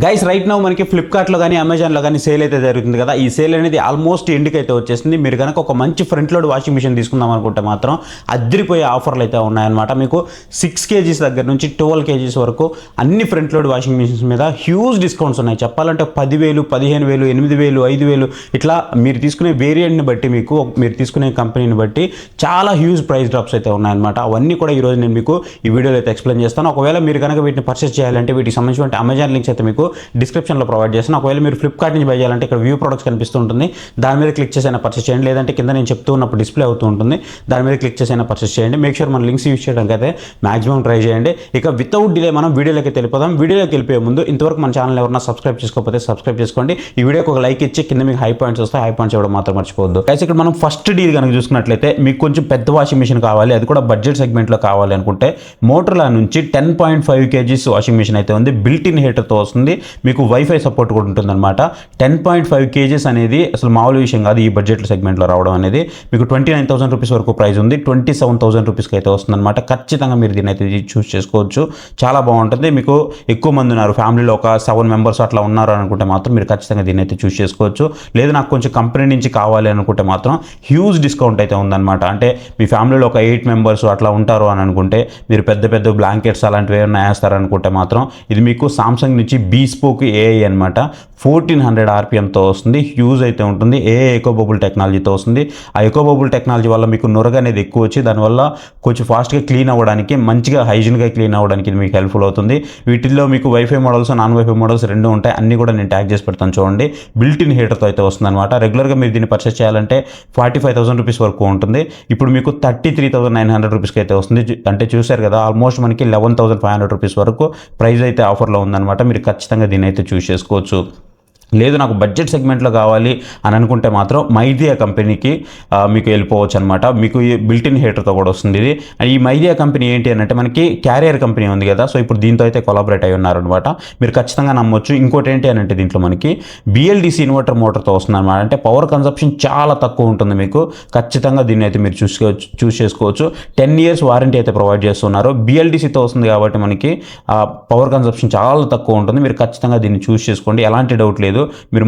Guys right now మనకి ఫ్లిప్కార్ట్లో కానీ అమెజాన్లో కానీ సేల్ అయితే జరుగుతుంది కదా. ఈ సేల్ అనేది ఆల్మోస్ట్ ఎండ్కి అయితే వచ్చేసింది. మీరు కనుక ఒక మంచి ఫ్రంట్ లోడ్ వాషింగ్ మిషన్ తీసుకుందాం అనుకుంటే మాత్రం అద్దరిపోయే ఆఫర్లు అయితే ఉన్నాయన్నమాట. మీకు 6 kgs దగ్గర నుంచి 12 kgs వరకు అన్ని ఫ్రంట్ లోడ్ వాషింగ్ మిషన్స్ మీద హ్యూజ్ డిస్కౌంట్స్ ఉన్నాయి. చెప్పాలంటే 10,000, 15,000, 8,000, 5,000 ఇట్లా మీరు తీసుకునే వేరియంట్ని బట్టి, మీరు తీసుకునే కంపెనీని బట్టి చాలా హ్యూజ్ ప్రైస్ డ్రాప్స్ అయితే ఉన్నాయన్నమాట. అవన్నీ కూడా ఈరోజు నేను మీకు ఈ వీడియోలో అయితే ఎక్స్ప్లెయిన్ చేస్తాను. ఒకవేళ మీరు కనుక వీటిని పర్చేస్ చేయాలంటే వీటికి సంబంధించిన అమెజాన్ లింక్స్ అయితే మీకు డిస్క్రిప్షన్లో ప్రొవైడ్ చేస్తాను. ఒకవేళ మీరు ఫ్లిప్కార్ట్ నుంచి బై చేయాలంటే ఇక్కడ వ్యూ ప్రొడక్ట్స్ కనిపిస్తూ ఉంటుంది, దాని మీద క్లిక్ చేసి అయినా పర్చేస్ చేయండి. లేదంటే కింద నేను చెప్తూ ఉన్నప్పుడు డిస్ప్లే అవుతూ ఉంటుంది, దాని మీద క్లిక్ చేసి అయినా పర్చేస్ చేయండి. మేక్ షూర్ మన లింక్స్ యూజ్ చేయడానికి అయితే మాక్సిమం ట్రై చేయండి. ఇక వితౌట్ డిలే మనం వీడియోలోకి వెళ్ళిపోదాం. వీడియోలోకి వెళ్ళిపోయే ముందు ఇంతవరకు మన ఛానల్ ఎవరైనా సబ్స్క్రైబ్ చేసుకోకపోతే సబ్స్క్రైబ్ చేసుకోండి. ఈ వీడియోకి ఒక లైక్ ఇచ్చి కింద మీకు హై పాయింట్స్ వస్తాయి, హై పాయింట్స్ ఇవ్వడం మాత్రం మర్చిపోవద్దు. అయితే ఇక్కడ మనం ఫస్ట్ డీల్ కనుక చూసుకున్నట్లయితే మీకు కొంచెం పెద్ద వాషింగ్ మిషన్ కావాలి, అది కూడా బడ్జెట్ సెగ్మెంట్లో కావాలి అనుకుంటే మోటర్లా నుంచి 10.5 kgs వాషింగ్ మిషన్ అయితే ఉంది. బిల్ట్ ఇన్ హీటర్తో వస్తుంది. మీకు వైఫై సపోర్ట్ కూడా ఉంటుందన్నమాట. 10.5 kgs అనేది అసలు మామూలు విషయం కాదు. ఈ బడ్జెట్ సెగ్మెంట్లో రావడం అనేది మీకు 29,000 రూపీస్ వరకు ప్రైస్ ఉంది. 27,000 రూపీస్కి అయితే వస్తుందన్నమాట. ఖచ్చితంగా మీరు దీన్ని అయితే చూస్ చేసుకోవచ్చు. చాలా బాగుంటుంది. మీకు ఎక్కువ మంది ఉన్నారు, ఫ్యామిలీలో ఒక 7 మెంబర్స్ అట్లా ఉన్నారు అనుకుంటే మాత్రం మీరు ఖచ్చితంగా దీన్ని అయితే చూస్ చేసుకోవచ్చు. లేదు నాకు కొంచెం కంపెనీ నుంచి కావాలి అనుకుంటే మాత్రం హ్యూజ్ డిస్కౌంట్ అయితే ఉందన్నమాట. అంటే మీ ఫ్యామిలీలో ఒక 8 మెంబర్స్ అట్లా ఉంటారు అని అనుకుంటే, మీరు పెద్ద పెద్ద బ్లాంకెట్స్ అలాంటివి ఏమైనా వేస్తారనుకుంటే మాత్రం ఇది మీకు సామ్సంగ్ నుంచి బీస్పోక్ ఏఐ అనమాట. 1400 RPMతో వస్తుంది. హ్యూజ్ అయితే ఉంటుంది. ఎకో బబుల్ టెక్నాలజీతో వస్తుంది. ఆ ఎకో బబుల్ టెక్నాలజీ వల్ల మీకు నురగ అనేది ఎక్కువ వచ్చి దానివల్ల కొంచెం ఫాస్ట్గా క్లీన్ అవ్వడానికి, మంచిగా హైజీన్గా క్లీన్ అవ్వడానికి ఇది మీకు హెల్ప్ఫుల్ అవుతుంది. వీటిల్లో మీకు wifi models, non wifi models రెండు ఉంటాయి. అన్నీ కూడా నేను ట్యాగ్ చేసి పెడతాను చూడండి. బిల్ట్ ఇన్ హీటర్తో అయితే వస్తుంది అనమాట. రెగ్యులర్గా మీరు దీన్ని పర్చేస్ చేయాలంటే 45,000 రూపీస్ వరకు ఉంటుంది. ఇప్పుడు మీకు 33,900 రూపీస్కి అయితే వస్తుంది. అంటే చూశారు కదా, ఆల్మోస్ట్ మనకి 11,500 రూపీస్ వరకు ప్రైస్ అయితే ఆఫర్లో ఉందన్నమాట. మీరు ఖచ్చితంగా దీన్ని అయితే చూస్ చేసుకోవచ్చు. లేదు నాకు బడ్జెట్ సెగ్మెంట్లో కావాలి అని అనుకుంటే మాత్రం మైదియా కంపెనీకి మీకు వెళ్ళిపోవచ్చు అనమాట. మీకు ఈ బిల్ట్ ఇన్ హీటర్తో కూడా వస్తుంది ఇది. ఈ మైదియా కంపెనీ ఏంటి అని అంటే మనకి క్యారియర్ కంపెనీ ఉంది కదా, సో ఇప్పుడు దీంతో అయితే కొలాబరేట్ అయి ఉన్నారనమాట. మీరు ఖచ్చితంగా నమ్మొచ్చు. ఇంకోటి ఏంటి అని అంటే దీంట్లో మనకి BLDC ఇన్వర్టర్ మోటార్తో వస్తుంది అనమాట. అంటే పవర్ కన్సంప్షన్ చాలా తక్కువ ఉంటుంది. మీకు ఖచ్చితంగా దీన్ని అయితే మీరు చూస్ చేసుకోవచ్చు. 10 years వారంటీ అయితే ప్రొవైడ్ చేస్తున్నారు. BLDCతో వస్తుంది కాబట్టి మనకి పవర్ కన్సంప్షన్ చాలా తక్కువ ఉంటుంది. మీరు ఖచ్చితంగా దీన్ని చూస్ చేసుకోండి, ఎలాంటి డౌట్ లేదు. మీరు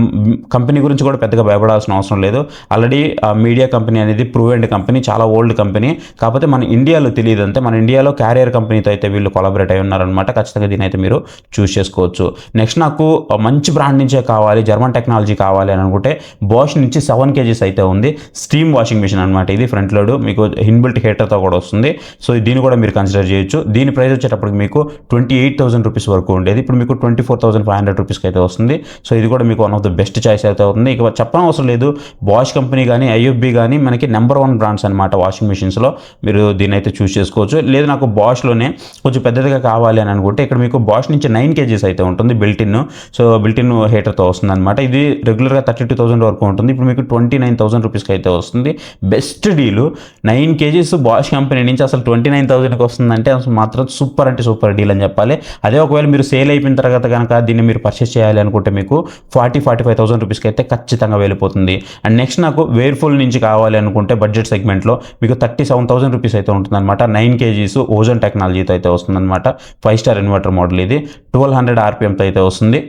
కంపెనీ గురించి కూడా పెద్దగా భయపడాల్సిన అవసరం లేదు. ఆల్రెడీ మీడియా కంపెనీ అనేది ప్రూవెండ్ కంపెనీ, చాలా ఓల్డ్ కంపెనీ. కాకపోతే మన ఇండియాలో తెలియదు అంతే. మన ఇండియాలో క్యారియర్ కంపెనీతో అయితే వీళ్ళు కొలాబరేట్ అయి ఉన్నారనమాట. ఖచ్చితంగా దీని అయితే మీరు చూస్ చేసుకోవచ్చు. నెక్స్ట్ నాకు మంచి బ్రాండ్ నుంచే కావాలి, జర్మన్ టెక్నాలజీ కావాలి అని అనుకుంటే బాష్ నుంచి 7 kgs అయితే ఉంది. స్టీమ్ వాషింగ్ మిషన్ అనమాట. ఇది ఫ్రంట్ లోడ్ మీకు ఇన్బిల్ట్ హీటర్తో కూడా వస్తుంది. సో దీన్ని కూడా మీరు కన్సిడర్ చేయొచ్చు. దీని ప్రైస్ వచ్చేటప్పటికి మీకు 28,000 రూపీస్ వరకు ఉండేది. ఇప్పుడు మీకు 24,500 రూపీస్కి అయితే వస్తుంది. సో ఇది కూడా మీకు one of the best choice అయితే అవుతుంది. ఇక చెప్పడం అవసరం లేదు, బాష్ కంపెనీ కానీ IFB కానీ మనకి నెంబర్ 1 బ్రాండ్స్ అనమాట వాషింగ్ మిషన్స్లో. మీరు దీన్ని అయితే చూస్ చేసుకోవచ్చు. లేదు నాకు బాష్లోనే కొంచెం పెద్దదిగా కావాలి అని అనుకుంటే ఇక్కడ మీకు బాష్ నుంచి 9 kgs అయితే ఉంటుంది built in. So built in హీటర్తో వస్తుంది అనమాట. ఇది రెగ్యులర్గా 32,000 వరకు ఉంటుంది. ఇప్పుడు మీకు 29,000 రూపీస్కి అయితే వస్తుంది. Best deal. 9 kgs Bosch company నుంచి అసలు 29,000కి వస్తుందంటే అసలు మాత్రం సూపర్ అంటే సూపర్ డీల్ అని చెప్పాలి. అదే ఒకవేళ మీరు సేల్ అయిపోయిన తర్వాత కనుక దీన్ని మీరు పర్చేస్ చేయాలి అనుకుంటే మీకు 45,000 రూపీస్కి అయితే ఖచ్చితంగా వెళ్ళిపోతుంది. అండ్ నెక్స్ట్ నాకు వేర్ఫుల్ నుంచి కావాలి అనుకుంటే బడ్జెట్ సెగ్మెంట్లో మీకు 37,000 రూపీస్ అయితే ఉంటుందన్నమాట. 9 kgs ఓజోన్ టెక్నాలజీతో అయితే వస్తుందన్నమాట. 5 star ఇన్వర్టర్ మోడల్ ఇది. 1200 RPMతో అయితే వస్తుంది.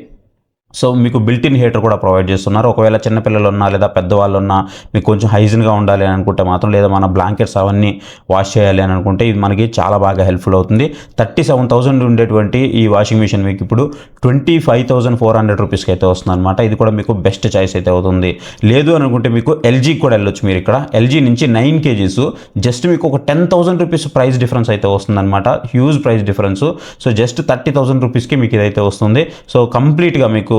సో మీకు బిల్ట్ ఇన్ హీటర్ కూడా ప్రొవైడ్ చేస్తున్నారు. ఒకవేళ చిన్నపిల్లలు ఉన్నా లేదా పెద్దవాళ్ళు ఉన్నా మీకు కొంచెం హైజీన్గా ఉండాలి అని అనుకుంటే మాత్రం, లేదా మన బ్లాంకెట్స్ అవన్నీ వాష్ చేయాలి అని అనుకుంటే ఇది మనకి చాలా బాగా హెల్ప్ఫుల్ అవుతుంది. 37,000 ఉండేటువంటి ఈ వాషింగ్ మిషన్ మీకు ఇప్పుడు 25,400 రూపీస్కి అయితే వస్తుంది అనమాట. ఇది కూడా మీకు బెస్ట్ చాయిస్ అయితే అవుతుంది. లేదు అనుకుంటే మీకు LGకి కూడా వెళ్ళొచ్చు. మీరు ఇక్కడ LG నుంచి 9 kgs జస్ట్ మీకు ఒక 10,000 రూపీస్ ప్రైస్ డిఫరెన్స్ అయితే వస్తుందన్నమాట. Huge price difference. So just 30,000 రూపీస్కి మీకు ఇదైతే వస్తుంది. సో కంప్లీట్గా మీకు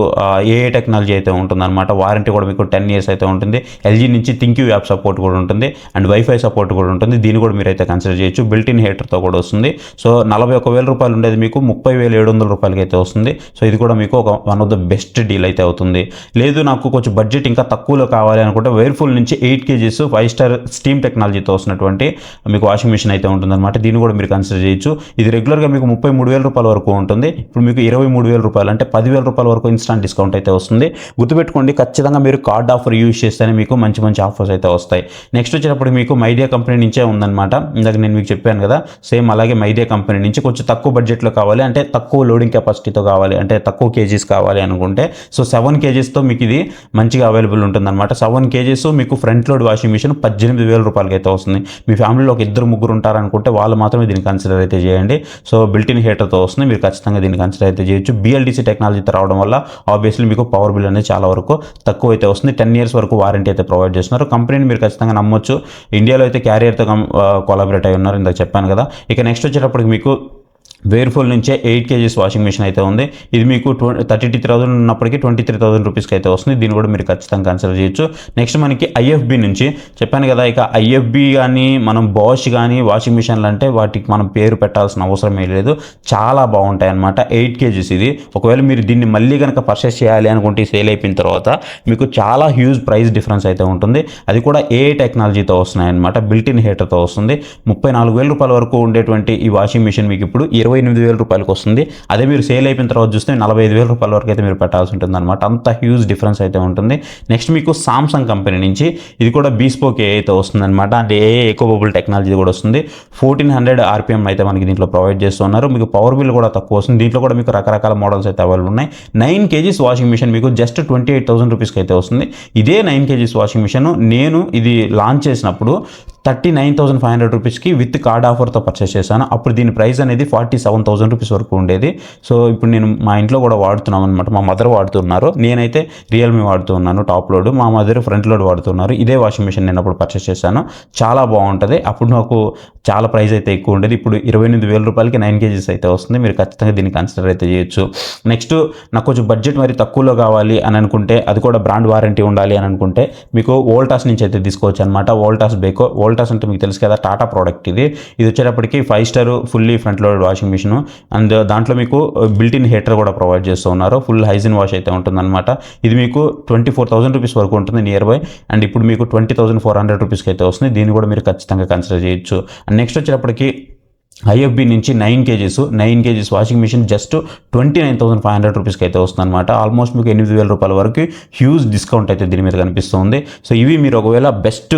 ఏఏ టెక్నాలజీ అయితే ఉంటుందన్నమాట. వారంటీ కూడా మీకు 10 years అయితే ఉంటుంది. LG నుంచి థింక్యూ యాప్ సపోర్ట్ కూడా ఉంటుంది. అండ్ వైఫై సపోర్ట్ కూడా ఉంటుంది. దీన్ని కూడా మీరు అయితే కన్సిడర్ చేయొచ్చు. బిల్ట్ ఇన్ హీటర్తో కూడా వస్తుంది. సో 41,000 రూపాయలు ఉండేది మీకు 30,700 రూపాయలకి అయితే వస్తుంది. సో ఇది కూడా మీకు ఒక one of the best deal అయితే అవుతుంది. లేదు నాకు కొంచెం బడ్జెట్ ఇంకా తక్కువలో కావాలి అనుకుంటే వేర్ఫుల్ నుంచి 8 kgs 5 star స్టీమ్ టెక్నాలజీతో వస్తున్నటువంటి మీకు వాషింగ్ మిషన్ అయితే ఉంటుందన్నమాట. దీన్ని కూడా మీరు కన్సిడర్ చేయొచ్చు. ఇది రెగ్యులర్గా మీకు 33,000 రూపాయల వరకు ఉంటుంది. ఇప్పుడు మీకు 23,000 రూపాయలు అంటే 10,000 రూపాయల వరకు ఇన్స్టా డిస్కౌంట్ అయితే వస్తుంది. గుర్తుపెట్టుకోండి, ఖచ్చితంగా మీరు కార్డ్ ఆఫర్ యూజ్ చేస్తేనే మీకు మంచి మంచి ఆఫర్స్ అయితే వస్తాయి. నెక్స్ట్ వచ్చేటప్పుడు మీకు మైడియా కంపెనీ నుంచే ఉందన్నమాట. ఇందాక నేను మీకు చెప్పాను కదా, సేమ్ అలాగే మైడియా కంపెనీ నుంచి కొంచెం తక్కువ బడ్జెట్లో కావాలి అంటే తక్కువ లోడింగ్ కెపాసిటీతో కావాలి అంటే తక్కువ కేజీస్ కావాలి అనుకుంటే సో 7 కేజీస్తో మీకు ఇది మంచిగా అవైలబుల్ ఉంటుందన్నమాట. 7 కేజీస్ మీకు ఫ్రంట్ లోడ్ వాషింగ్ మిషన్ 18,000 రూపాయలకి అయితే వస్తుంది. మీ ఫ్యామిలీలో ఒక 2-3 ఉంటారనుకుంటే వాళ్ళు మాత్రమే దీన్ని కన్సిడర్ అయితే చేయండి. సో బిల్టిన్ హీటర్తో వస్తుంది, మీరు ఖచ్చితంగా దీన్ని కన్సిడర్ అయితే చేయొచ్చు. BLDC టెక్నాలజీతో రావడం వల్ల ఆబ్వియస్లీ మీకు పవర్ బిల్ అనేది చాలా వరకు తక్కువ అయితే వస్తుంది. 10 years వరకు వారంటీ అయితే ప్రొవైడ్ చేస్తున్నారు. కంపెనీని మీరు ఖచ్చితంగా నమ్మొచ్చు. ఇండియాలో అయితే క్యారియర్తో కొలాబరేట్ అయి ఉన్నారు, ఇందాక చెప్పాను కదా. ఇక నెక్స్ట్ వచ్చేటప్పటికి మీకు వేర్ఫుల్ నుంచే 8 కేజీస్ వాషింగ్ మిషన్ అయితే ఉంది. ఇది మీకు 32,000 ఉన్నప్పటికీ 23,000 రూపీస్కి అయితే వస్తుంది. దీన్ని కూడా మీరు ఖచ్చితంగా కన్సిడర్ చేయొచ్చు. నెక్స్ట్ మనకి IFB నుంచి చెప్పాను కదా, ఇక IFB కానీ మనం బాష్ కానీ వాషింగ్ మిషన్లు అంటే వాటికి మనం పేరు పెట్టాల్సిన అవసరమే లేదు, చాలా బాగుంటాయి అన్నమాట. 8 కేజీస్ ఇది. ఒకవేళ మీరు దీన్ని మళ్ళీ కనుక పర్చేస్ చేయాలి అనుకుంటే సేల్ అయిపోయిన తర్వాత మీకు చాలా హ్యూజ్ ప్రైస్ డిఫరెన్స్ అయితే ఉంటుంది. అది కూడా AI టెక్నాలజీతో వస్తున్నాయి అనమాట. బిల్టిన్ హీటర్తో వస్తుంది. 34,000 రూపాయల వరకు ఉండేటువంటి ఈ వాషింగ్ మిషన్ మీకు ఇప్పుడు 28,000 రూపాయలకు వస్తుంది. అదే మీరు సేల్ అయిపోయిన తర్వాత చూస్తే 45,000 రూపాయల వరకు అయితే మీరు పెట్టాల్సి ఉంటుంది అనమాట. అంత హ్యూజ్ డిఫరెన్స్ అయితే ఉంటుంది. నెక్స్ట్ మీకు సామ్సంగ్ కంపెనీ నుంచి ఇది కూడా బీస్పోక్ AI అయితే వస్తుంది అనమాట. అంటే AI ఎకో బబుల్ టెక్నాలజీ కూడా వస్తుంది. 1400 RPM అయితే మనకి దీంట్లో ప్రొవైడ్ చేస్తున్నారు. మీకు పవర్ బిల్ కూడా తక్కువ వస్తుంది. దీంట్లో కూడా మీకు రకరకాల మోడల్స్ అయితే అవైలబుల్ ఉన్నాయి. 9 కేజీస్ వాషింగ్ మిషన్ మీకు జస్ట్ 28,000 రూపీస్కి అయితే వస్తుంది. ఇదే 9 కేజీస్ వాషింగ్ మిషన్ నేను ఇది లాంచ్ చేసినప్పుడు 39,500 రూపీస్కి విత్ కార్డ్ ఆఫర్తో పర్చేస్ చేశాను. అప్పుడు దీని ప్రైస్ అనేది 47,000 రూపీస్ వరకు ఉండేది. సో ఇప్పుడు నేను మా ఇంట్లో కూడా వాడుతున్నాం అనమాట. మా మదర్ వాడుతున్నారు, నేనైతే రియల్మీ వాడుతున్నాను టాప్ లోడ్, మా మదర్ ఫ్రంట్ లోడ్ వాడుతున్నారు. ఇదే వాషింగ్ మిషన్ నేను అప్పుడు పర్చేస్ చేశాను, చాలా బాగుంటుంది. అప్పుడు నాకు చాలా ప్రైస్ అయితే ఎక్కువ ఉండేది. ఇప్పుడు 28,000 రూపాయలకి 9 కేజీస్ అయితే వస్తుంది. మీరు ఖచ్చితంగా దీన్ని కన్సిడర్ అయితే చేయొచ్చు. నెక్స్ట్ నాకు కొంచెం బడ్జెట్ మరి తక్కువలో కావాలి అని అనుకుంటే, అది కూడా బ్రాండ్ వారంటీ ఉండాలి అని అనుకుంటే మీకు వోల్టాస్ నుంచి అయితే తీసుకోవచ్చు అనమాట. వోల్టాస్ బేకో, వోల్టాస్ అంటే మీకు తెలుసు కదా, టాటా ప్రోడక్ట్ ఇది. ఇది వచ్చేటప్పటికి 5 star fully front load washing machine and దాంట్లో మీకు బిల్టిన్ హీటర్ కూడా ప్రొవైడ్ చేస్తూ ఉన్నారు. ఫుల్ హైజిన్ వాష్ అయితే ఉంటుందన్నమాట. ఇది మీకు 24,000 రూపీస్ వరకు ఉంటుంది నియర్ బై. అండ్ ఇప్పుడు మీకు 20,400 రూపీస్కి అయితే వస్తుంది. దీన్ని కూడా మీరు ఖచ్చితంగా కన్సిడర్ చేయొచ్చు. అండ్ నెక్స్ట్ వచ్చేటప్పటికి IFB నుంచి 9 కేజీస్ వాషింగ్ మిషన్ జస్ట్ 29,500 రూపీస్కి అయితే వస్తుంది అనమాట. ఆల్మోస్ట్ మీకు 8,000 రూపాయల వరకు హ్యూజ్ డిస్కౌంట్ అయితే దీని మీద కనిపిస్తుంది. సో ఇవి మీరు ఒకవేళ best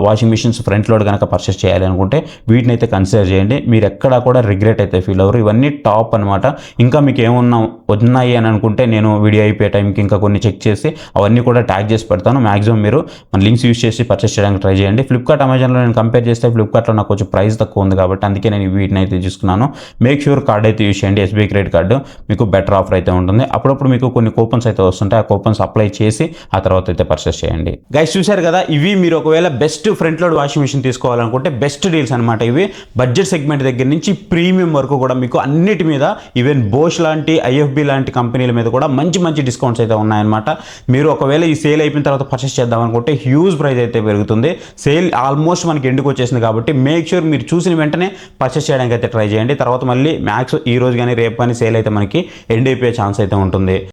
washing machines front load కనుక పర్చేస్ చేయాలి అనుకుంటే వీటిని అయితే కన్సిడర్ చేయండి. మీరు ఎక్కడా కూడా రిగ్రెట్ అయితే ఫీల్ అవ్వరు. ఇవన్నీ టాప్ అనమాట. ఇంకా మీకు ఏమన్నా ఉన్నాయి అని అనుకుంటే నేను వీడియో అయిపోయే టైంకి ఇంకా కొన్ని చెక్ చేసి అవన్నీ కూడా ట్యాగ్ చేసి పెడతాను. మాక్సిమం మీరు మన లింక్స్ యూస్ చేసి పర్చేస్ చేయడానికి ట్రై చేయండి. ఫ్లిప్కార్ట్, అమెజాన్లో నేను కంపేర్ చేస్తే ఫ్లిప్కార్ట్లో నాకు కొంచెం ప్రైస్ తక్కువ ఉంది కాబట్టి అందుకే నేను వీటిని అయితే తీసుకున్నాను. మేక్ ష్యూర్ కార్డ్ అయితే యూస్ చేయండి, SBI క్రెడిట్ కార్డు, మీకు బెటర్ ఆఫర్ అయితే ఉంటుంది. అప్పుడప్పుడు మీకు కొన్ని కూపన్స్ అయితే వస్తుంటాయి, ఆ కూపన్స్ అప్లై చేసి ఆ తర్వాత అయితే పర్చేస్ చేయండి. గైస్ చూశారు కదా, ఇవి మీరు ఒకవేళ best front load washing machine తీసుకోవాలనుకుంటే బెస్ట్ డీల్స్ అనమాట. ఇవి బడ్జెట్ సెగ్మెంట్ దగ్గర నుంచి ప్రీమియం వరకు కూడా మీకు అన్నిటి మీద, ఈవెన్ బోష్ లాంటి IFB లాంటి కంపెనీల మీద కూడా మంచి మంచి డిస్కౌంట్స్ అయితే ఉన్నాయన్నమాట. మీరు ఒకవేళ ఈ సేల్ అయిపోయిన తర్వాత పర్చేస్ చేద్దాం అనుకుంటే హ్యూజ్ ప్రైస్ అయితే పెరుగుతుంది. సేల్ ఆల్మోస్ట్ మనకి ఎండుకు వచ్చేసింది కాబట్టి మేక్ ష్యూర్ మీరు చూసిన వెంటనే పర్చేస్ చేయడానికి అయితే ట్రై చేయండి. తర్వాత మళ్ళీ మ్యాక్స్ ఈ రోజు కానీ రేపు కానీ సేల్ అయితే మనకి ఎండ్ అయిపోయే ఛాన్స్ అయితే ఉంటుంది.